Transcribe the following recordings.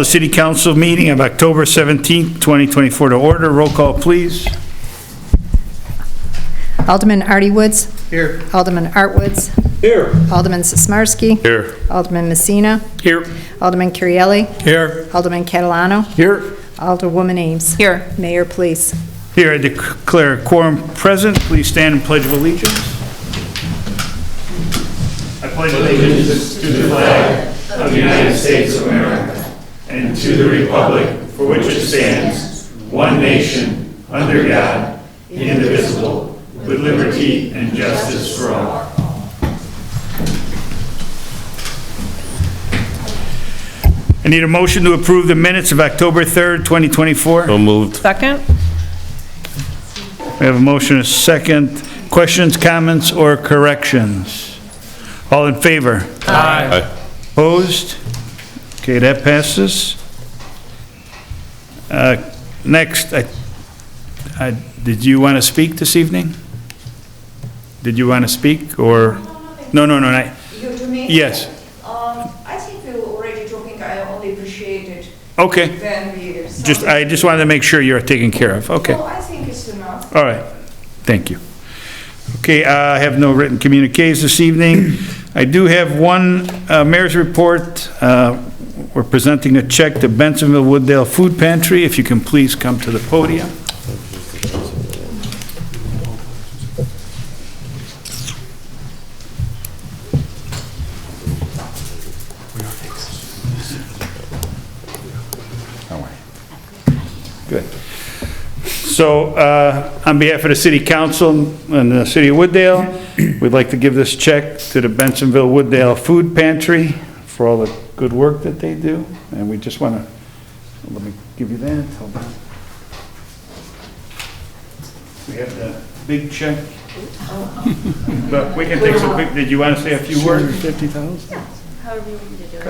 The City Council meeting of October 17th, 2024 to order. Roll call, please. Alderman Artie Woods. Here. Alderman Art Woods. Here. Alderman Sismarski. Here. Alderman Messina. Here. Alderman Curielli. Here. Alderman Catalano. Here. Alderwoman Ames. Here. Mayor, please. Here, I declare quorum present. Please stand and pledge of allegiance. I pledge allegiance to the flag of the United States of America and to the republic for which it stands, one nation, under God, indivisible, with liberty and justice for all. I need a motion to approve the minutes of October 3rd, 2024. So moved. Second? We have a motion, a second. Questions, comments, or corrections? All in favor? Aye. Opposed? Okay, that passes. Next, did you want to speak this evening? Did you want to speak, or? No. You to me? Yes. I think we were already talking. I only appreciate it Okay. when we. I just wanted to make sure you're taken care of. Okay. No, I think it's enough. All right. Thank you. Okay, I have no written communiques this evening. I do have one mayor's report. We're presenting a check to Bensenville Wooddale Food Pantry. If you can please come to the podium. Good. So, on behalf of the City Council and the City of Wooddale, we'd like to give this check to the Bensenville Wooddale Food Pantry for all the good work that they do. And we just want to, let me give you that. Hold on. We have the big check. But we can take some quick, did you want to say a few words? 50,000? However you want me to do it.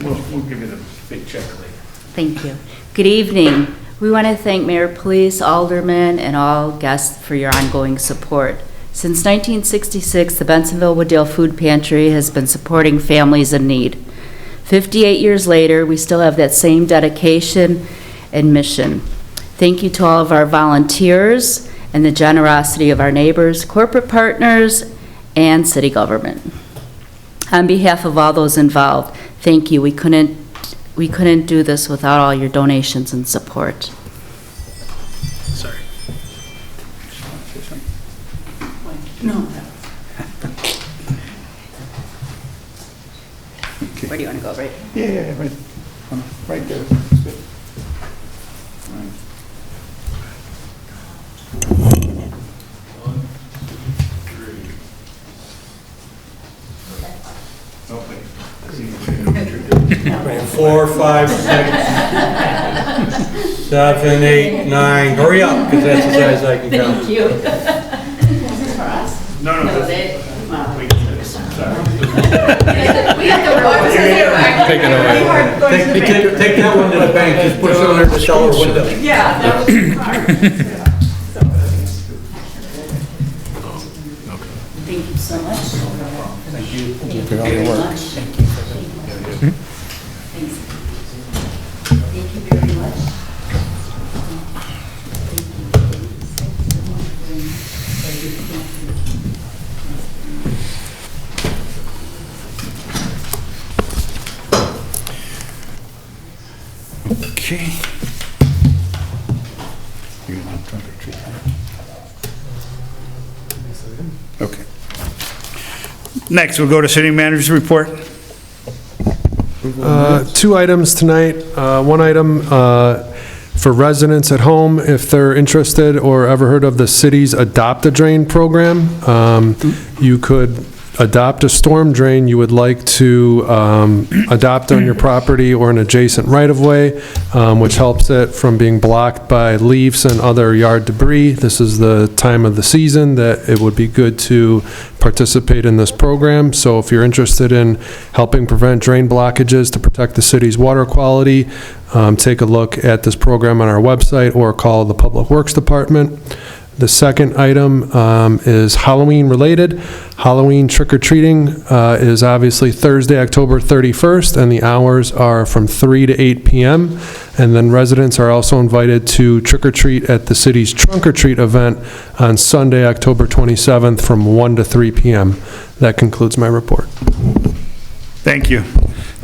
We'll give you the big check later. Thank you. Good evening. We want to thank Mayor Police, Aldermen, and all guests for your ongoing support. Since 1966, the Bensenville Wooddale Food Pantry has been supporting families in need. 58 years later, we still have that same dedication and mission. Thank you to all of our volunteers and the generosity of our neighbors, corporate partners, and city government. On behalf of all those involved, thank you. We couldn't do this without all your donations and support. Sorry. No. Where do you want to go, right? Yeah, right there. That's good. Right. Oh, wait. 4, 5, 6, 7, 8, 9. Hurry up, because that's the size I can count. Thank you. No, Sorry. We have the words here. Take it away. Take that one to the bank, just push it under the cellar window. Yeah, that was hard. Thank you so much. Thank you. Thank you all your work. Thank you. Thanks. Thank you very much. Okay. You're gonna trunk or treat, huh? Okay. Next, we'll go to city manager's report. Two items tonight. One item for residents at home, if they're interested or ever heard of the city's Adopt a Drain program. You could adopt a storm drain you would like to adopt on your property or an adjacent right-of-way, which helps it from being blocked by leaves and other yard debris. This is the time of the season that it would be good to participate in this program. So if you're interested in helping prevent drain blockages to protect the city's water quality, take a look at this program on our website or call the Public Works Department. The second item is Halloween-related. Halloween trick-or-treating is obviously Thursday, October 31st, and the hours are from 3 to 8 p.m. And then residents are also invited to trick-or-treat at the city's trunk-or-treat event on Sunday, October 27th, from 1 to 3 p.m. That concludes my report. Thank you.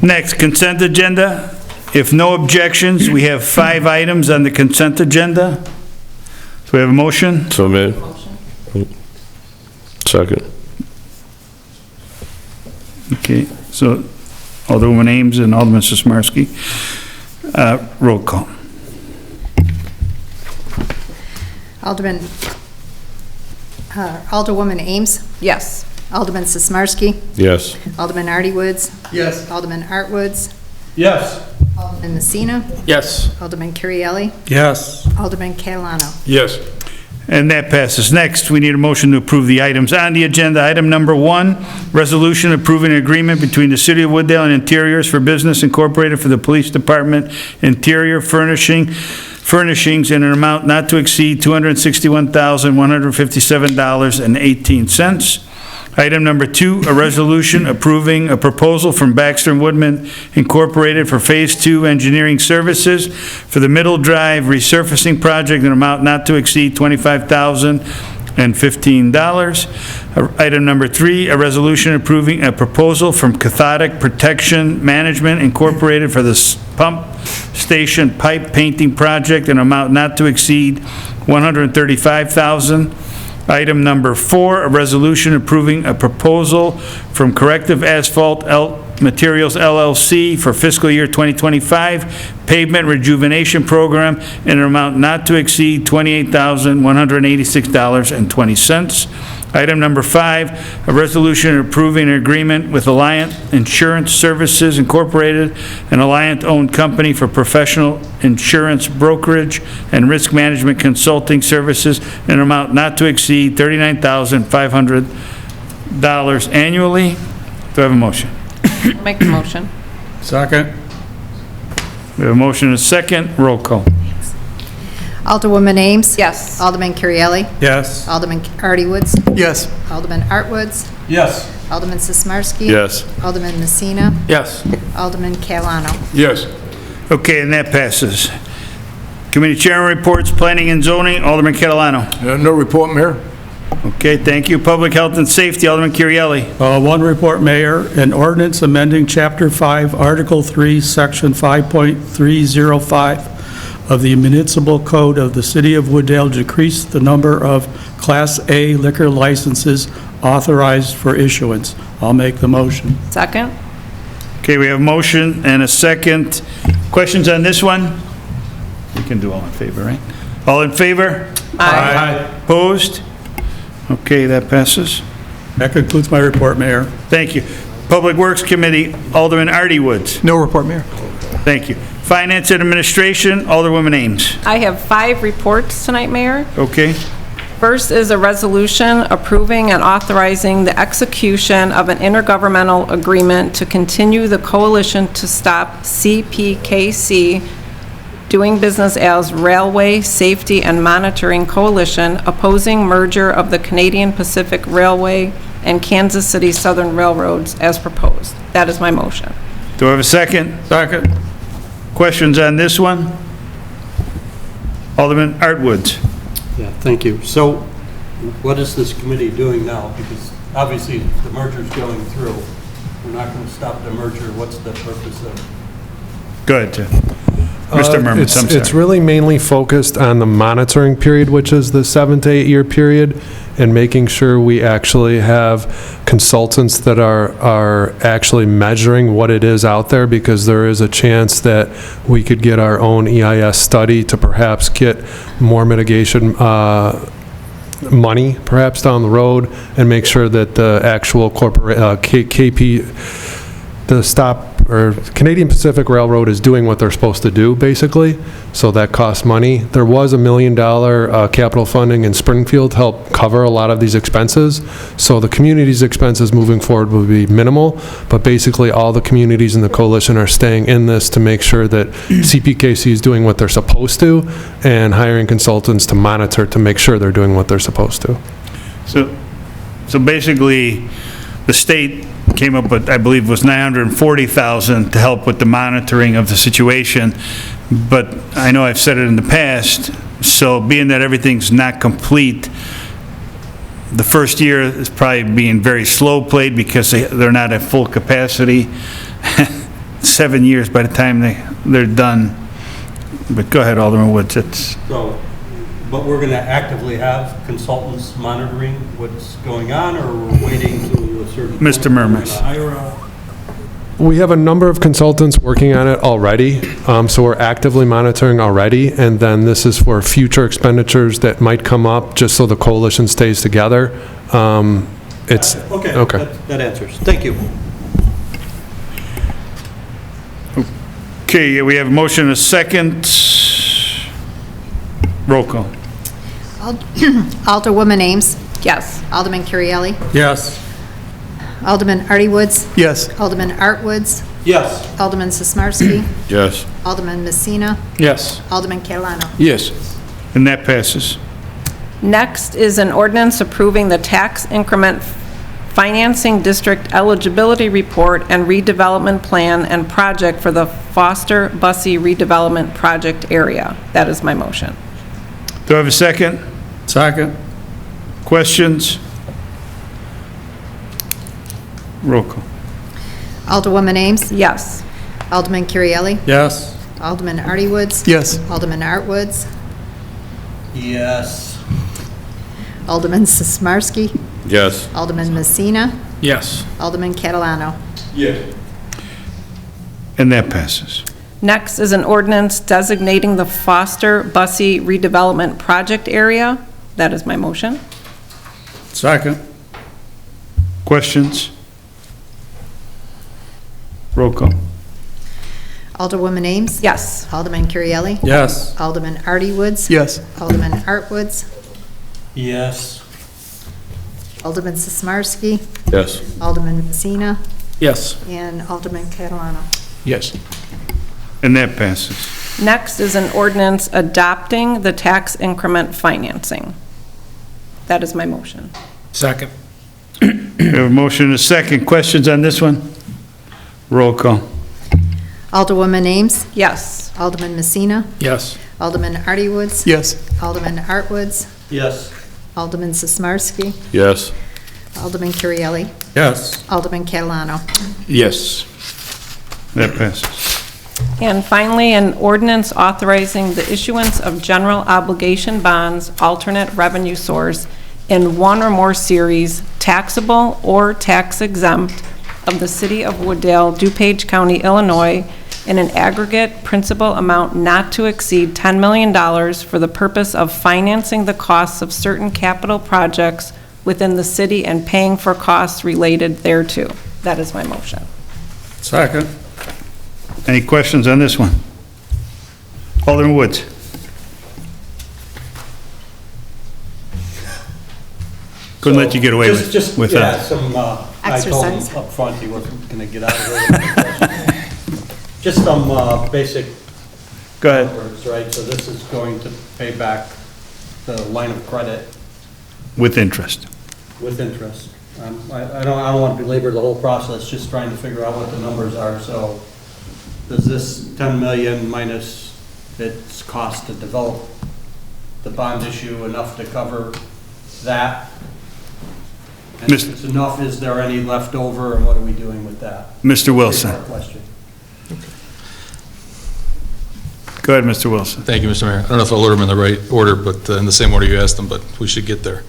Next, consent agenda. If no objections, we have 5 items on the consent agenda. So we have a motion? So made. Second. Okay, so Alderwoman Ames and Alderman Sismarski. Roll call. Alderwoman Ames. Yes. Alderman Sismarski. Yes. Alderman Artie Woods. Yes. Alderman Art Woods. Yes. Alderman Messina. Yes. Alderman Currielli. Yes. Alderman Catalano. Yes. And that passes. Next, we need a motion to approve the items on the agenda. Item number 1, resolution approving an agreement between the City of Wooddale and Interiors for Business Incorporated for the Police Department interior furnishings in an amount not to exceed $261,157.18. Item number 2, a resolution approving a proposal from Baxter and Woodman Incorporated for Phase 2 engineering services for the Middle Drive resurfacing project in an amount not to exceed $25,015. Item number 3, a resolution approving a proposal from Cathodic Protection Management Incorporated for the pump station pipe painting project in an amount not to exceed $135,000. Item number 4, a resolution approving a proposal from Corrective Asphalt Materials LLC for fiscal year 2025 pavement rejuvenation program in an amount not to exceed $28,186.20. Item number 5, a resolution approving an agreement with Alliant Insurance Services Incorporated, an Alliant-owned company for professional insurance brokerage and risk management consulting services in an amount not to exceed $39,500 annually. Do I have a motion? Make the motion. Second. We have a motion and a second. Roll call. Alderwoman Ames. Yes. Alderman Currielli. Yes. Alderman Artie Woods. Yes. Alderman Art Woods. Yes. Alderman Sismarski. Yes. Alderman Messina. Yes. Alderman Catalano. Yes. Okay, and that passes. Committee chairman reports, planning and zoning, Alderman Catalano. No report, Mayor? Okay, thank you. Public health and safety, Alderman Currielli. One report, Mayor. An ordinance amending Chapter 5, Article 3, Section 5.305 of the Municipal Code of the City of Wooddale to decrease the number of Class A liquor licenses authorized for issuance. I'll make the motion. Second? Okay, we have a motion and a second. Questions on this one? We can do all in favor, right? All in favor? Aye. Opposed? Okay, that passes. That concludes my report, Mayor. Thank you. Public Works Committee, Alderman Artie Woods. No report, Mayor. Thank you. Finance and Administration, Alderwoman Ames. I have 5 reports tonight, Mayor. Okay, First is a resolution approving and authorizing the execution of an intergovernmental agreement to continue the Coalition to Stop CPKC doing business as Railway Safety and Monitoring Coalition opposing merger of the Canadian Pacific Railway and Kansas City Southern Railroads as proposed. That is my motion. do I have a second? Second. Questions on this one? Alderman Art Woods. Yeah, thank you. So what is this committee doing now? Because obviously the merger's going through. We're not going to stop the merger. What's the purpose of? Go ahead, Tim. Mr. Murmas, I'm It's sorry. really mainly focused on the monitoring period, which is the 7 to 8 year period, and making sure we actually have consultants that are actually measuring what it is out there, because there is a chance that we could get our own EIS study to perhaps get more mitigation money perhaps down the road, and make sure that the actual corporate, KP, the stop or Canadian Pacific Railroad is doing what they're supposed to do, basically, so that costs money. There was $1 million capital funding in Springfield to help cover a lot of these expenses, so the community's expenses moving forward will be minimal, but basically all the communities in the coalition are staying in this to make sure that CPKC is doing what they're supposed to and hiring consultants to monitor to make sure they're doing what they're supposed to. So basically, the state came up with, I believe, was $940,000 to help with the monitoring of the situation. But I know I've said it in the past, so being that everything's not complete, the first year is probably being very slow played because they're not at full capacity. 7 years by the time they're done. But go ahead, Alderman Woods. So, but we're going to actively have consultants monitoring what's going on, or we're waiting to a certain point? Mr. Murmas. We have a number of consultants working on it already, so we're actively monitoring already, and then this is for future expenditures that might come up, just so the coalition stays together. Okay, that answers. Thank you. Okay, we have a motion and a second. Roll call. Alderwoman Ames. Yes. Alderman Currielli. Yes. Alderman Artie Woods. Yes. Alderman Art Woods. Yes. Alderman Sismarski. Yes. Alderman Messina. Yes. Alderman Catalano. Yes. And that passes. Next is an ordinance approving the tax increment financing district eligibility report and redevelopment plan and project for the Foster Bussey redevelopment project area. That is my motion. Do I have a second? Second. Questions? Roll call. Alderwoman Ames. Yes. Alderman Currielli. Yes. Alderman Artie Woods. Yes. Alderman Art Woods. Yes. Alderman Sismarski. Yes. Alderman Messina. Yes. Alderman Catalano. Yes. And that passes. Next is an ordinance designating the Foster Bussey redevelopment project area. That is my motion. Second. Questions? Roll call. Alderwoman Ames. Yes. Alderman Currielli. Yes. Alderman Artie Woods. Yes. Alderman Art Woods. Yes. Alderman Sismarski. Yes. Alderman Messina. Yes. And Alderman Catalano. Yes. And that passes. Next is an ordinance adopting the tax increment financing. That is my motion. Second. We have a motion and a second. Questions on this one? Roll call. Alderwoman Ames. Yes. Alderman Messina. Yes. Alderman Artie Woods. Yes. Alderman Art Woods. Yes. Alderman Sismarski. Yes. Alderman Currielli. Yes. Alderman Catalano. Yes. That passes. And finally, an ordinance authorizing the issuance of general obligation bonds, alternate revenue source, in one or more series, taxable or tax exempt, of the City of Wooddale, DuPage County, Illinois, in an aggregate principal amount not to exceed $10 million for the purpose of financing the costs of certain capital projects within the city and paying for costs related thereto. That is my motion. Second. Any questions on this one? Alderman Woods. Couldn't let you get away with Yeah, that. I told him Exercise. up front he wasn't going to get out of it. Just some basic Go ahead. numbers, right? So this is going to pay back the line of credit With interest. with interest. I don't want to belabor the whole process, just trying to figure out what the numbers are. So does this 10 million minus its cost to develop the bond issue enough to cover that? And if it's enough, is there any left over, and what are we doing with that? Mr. Wilson. Three-part question. Go ahead, Mr. Wilson. Thank you, Mr. Mayor. I don't know if I'll order them in the right order, but in the same order you asked them, but we should get there.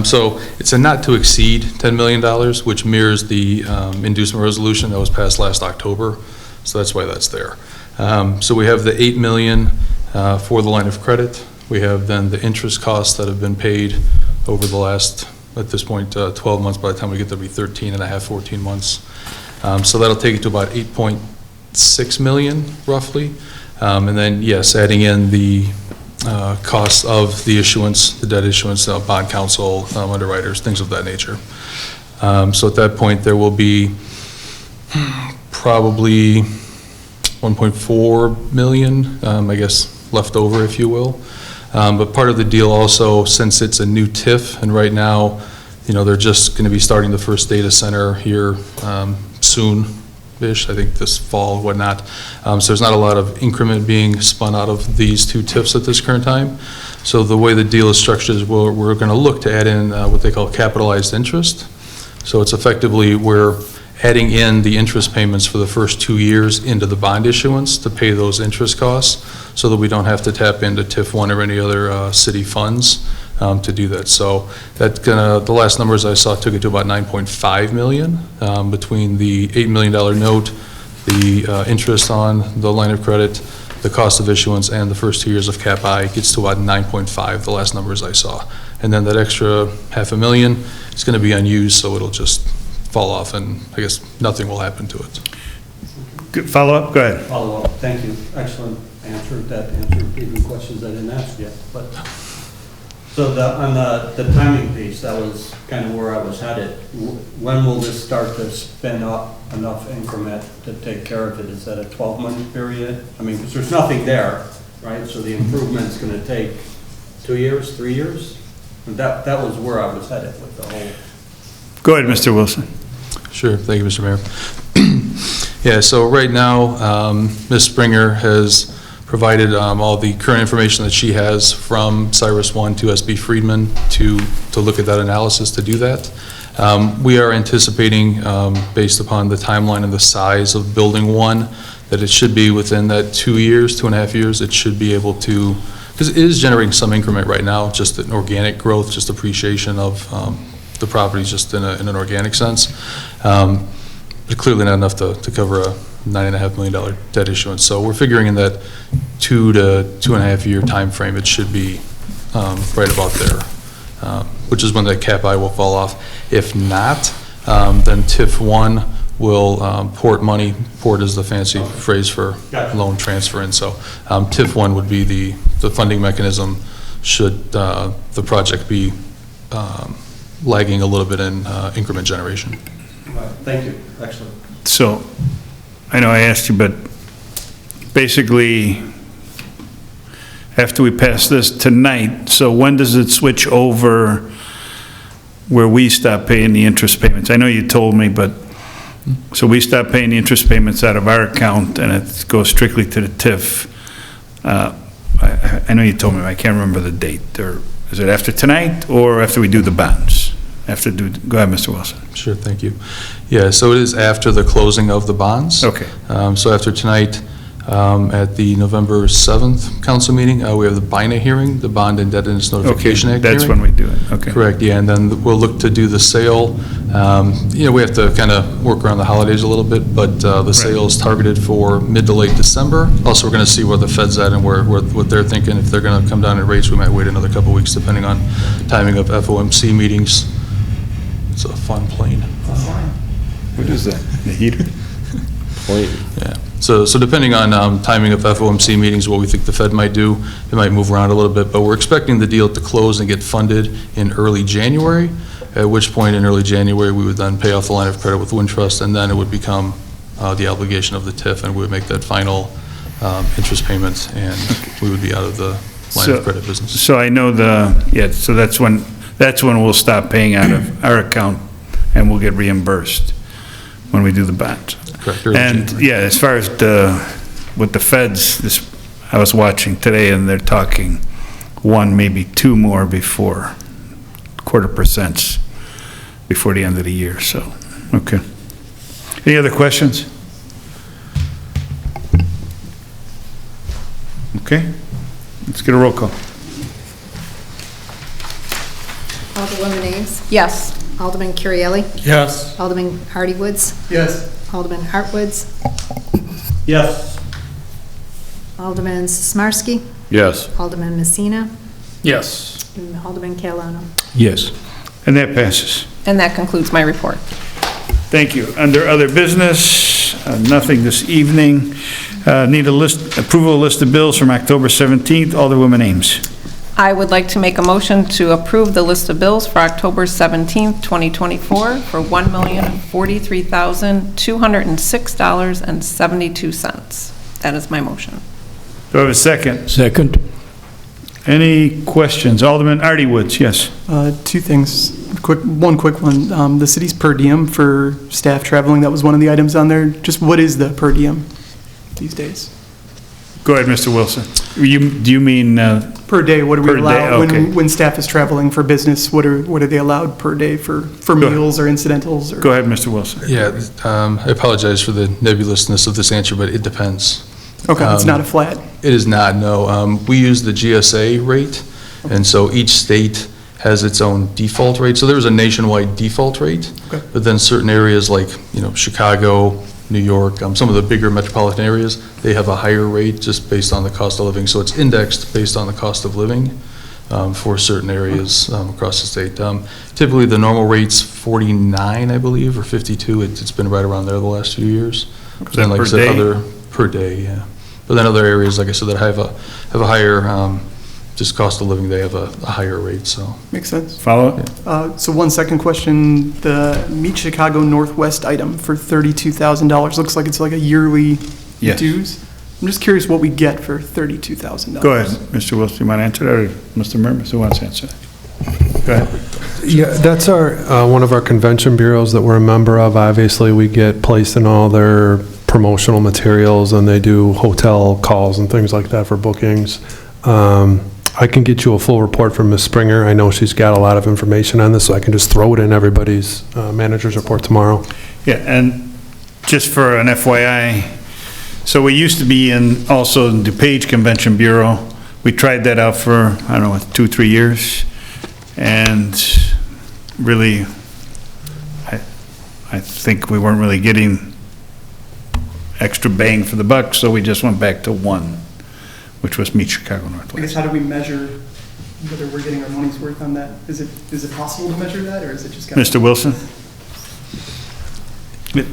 So it's a not to exceed $10 million, which mirrors the inducement resolution that was passed last October. So that's why that's there. So we have the $8 million for the line of credit. We have then the interest costs that have been paid over the last, at this point, 12 months. By the time we get there, it'll be 13 and a half, 14 months. So that'll take it to about 8.6 million roughly. And then, yes, adding in the costs of the issuance, the debt issuance, bond counsel, underwriters, things of that nature. So at that point, there will be probably 1.4 million, I guess, left over, if you will. But part of the deal also, since it's a new TIF, and right now, they're just going to be starting the first data center here soon-ish, I think this fall, whatnot. So there's not a lot of increment being spun out of these two TIFs at this current time. So the way the deal is structured is we're going to look to add in what they call capitalized interest. So it's effectively, we're adding in the interest payments for the first 2 years into the bond issuance to pay those interest costs, so that we don't have to tap into TIF 1 or any other city funds to do that. So the last numbers I saw took it to about 9.5 million between the $8 million note, the interest on the line of credit, the cost of issuance, and the first 2 years of Cap I gets to about 9.5, the last numbers I saw. And then that extra $500,000 is going to be unused, so it'll just fall off, and I guess nothing will happen to it. Good follow-up? Go ahead. Follow-up, thank you. Excellent answer. That answered even questions I didn't ask yet. But so on the timing piece, that was kind of where I was headed. When will this start to spin up enough increment to take care of it? Is that a 12-month period? I mean, because there's nothing there, right? So the improvement's going to take 2 years, 3 years? That was where I was headed with the whole. Go ahead, Mr. Wilson. Sure, thank you, Mr. Mayor. Yeah, so right now, Ms. Springer has provided all the current information that she has from CyrusOne to SB Friedman to look at that analysis to do that. We are anticipating, based upon the timeline and the size of Building 1, that it should be within that 2 years, 2.5 years, it should be able to, because it is generating some increment right now, just an organic growth, just appreciation of the properties just in an organic sense. But clearly not enough to cover a $9.5 million debt issuance. So we're figuring in that 2 to 2.5 year time frame, it should be right about there, which is when the Cap I will fall off. If not, then TIF 1 will port money. Port is the fancy phrase for loan transfer. And so TIF 1 would be the funding mechanism should the project be lagging a little bit in increment generation. Thank you. Excellent. So, I know I asked you, but basically, after we pass this tonight, so when does it switch over where we stop paying the interest payments? I know you told me, but, so we stop paying the interest payments out of our account and it goes strictly to the TIF. I know you told me, I can't remember the date. Or is it after tonight or after we do the bonds? Go ahead, Mr. Wilson. Sure, thank you. Yeah, so it is after the closing of the bonds. Okay. So after tonight, at the November 7th council meeting, we have the BINA hearing, the Bond Indebtedness Notification Act That's hearing. when we do it, okay. Correct, yeah, and then we'll look to do the sale. We have to kind of work around the holidays a little bit, but the sale is targeted for mid to late December. Also, we're going to see where the Fed's at and what they're thinking. If they're going to come down in rates, we might wait another couple weeks depending on timing of FOMC meetings. It's a fun plane. What is that, the heater? Yeah. So depending on timing of FOMC meetings, what we think the Fed might do, it might move around a little bit, but we're expecting the deal to close and get funded in early January, at which point in early January, we would then pay off the line of credit with Wintrust, and then it would become the obligation of the TIF, and we would make that final interest payment, and we would be out of the line of credit business. So I know so that's when we'll stop paying out of our account and we'll get reimbursed when we do the bonds. Correct. And yeah, as far as with the feds, I was watching today and they're talking 1, maybe 2 more before, 0.25% before the end of the year, so, okay. Any other questions? Okay, let's get a roll call. Alderwoman Ames. Yes. Alderman Currielli. Yes. Alderman Hardy Woods. Yes. Alderman Hartwoods. Yes. Alderman Sismarski. Yes. Alderman Messina. Yes. And Alderman Catalano. Yes. And that passes. And that concludes my report. Thank you. Under other business, nothing this evening. Need a list, approval list of bills from October 17th. Alderwoman Ames. I would like to make a motion to approve the list of bills for October 17th, 2024 for $1,043,206.72. That is my motion. Do I have a second? Second. Any questions? Alderman Artie Woods, yes. Two things. One quick one. The city's per diem for staff traveling, that was one of the items on there. Just what is the per diem these days? Go ahead, Mr. Wilson. Do you mean, Per day, what are we Per day, allowed? okay. When staff is traveling for business, what are they allowed per day for Go ahead. meals or incidentals? Or go ahead, Mr. Wilson. Yeah, I apologize for the nebulousness of this answer, but it depends. Okay, it's not a flat. It is not, no. We use the GSA rate, and so each state has its own default rate. So there's a nationwide default rate, Okay. but then certain areas like, Chicago, New York, some of the bigger metropolitan areas, they have a higher rate just based on the cost of living. So it's indexed based on the cost of living for certain areas across the state. Typically, the normal rate's 49, I believe, or 52. It's been right around there the last few years. But then, like I per said, day? per day, yeah. But then other areas, like I said, that have a higher just cost of living, they have a higher rate. So Makes sense. Follow it? So one second question, the Meet Chicago Northwest item for $32,000, looks like it's like a yearly Yes. dues. I'm just curious what we get for $32,000. Go ahead, Mr. Wilson. You want to answer that, or Mr. Murmas, who wants to answer that? Go ahead. Yeah, that's one of our convention bureaus that we're a member of. Obviously, we get placed in all their promotional materials, and they do hotel calls and things like that for bookings. I can get you a full report from Ms. Springer. I know she's got a lot of information on this, so I can just throw it in everybody's manager's report tomorrow. Yeah, and just for an FYI, so we used to be also in DuPage Convention Bureau. We tried that out for, I don't know, 2-3 years, and really, I think we weren't really getting extra bang for the buck, so we just went back to one, which was Meet Chicago I guess Northwest. how do we measure whether we're getting our money's worth on that? Is it possible to measure that, or is it just kind of? Mr. Wilson?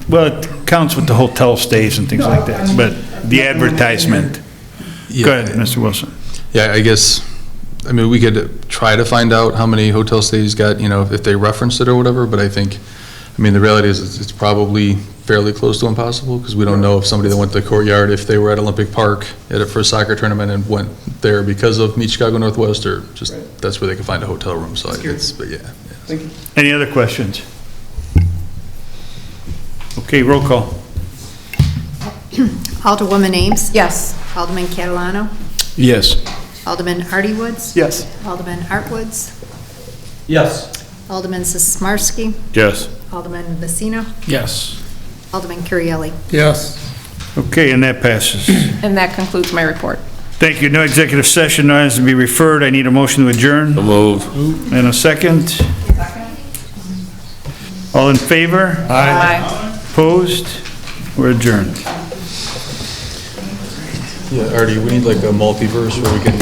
Well, it counts with the hotel stays and things No, like I that, mean, but the advertisement. yeah. Go ahead, Mr. Wilson. Yeah, I guess, we could try to find out how many hotel stays got, if they referenced it or whatever, but I think, the reality is it's probably fairly close to impossible, because we don't know if somebody that went to the Courtyard, if they were at Olympic Park for a soccer tournament and went there because of Meet Chicago Northwest, or just, that's where they could find a hotel room, so but yeah. Thank you. Any other questions? Okay, roll call. Alderwoman Ames. Yes. Alderman Catalano. Yes. Alderman Artie Woods. Yes. Alderman Artwoods. Yes. Alderman Sismarski. Yes. Alderman Messina. Yes. Alderman Currielli. Yes. Okay, and that passes. And that concludes my report. Thank you. No executive session, no items to be referred. I need a motion to adjourn. Move. And a second. All in favor? Aye. Opposed? We're adjourned. Yeah, Artie, we need like a multiverse where we can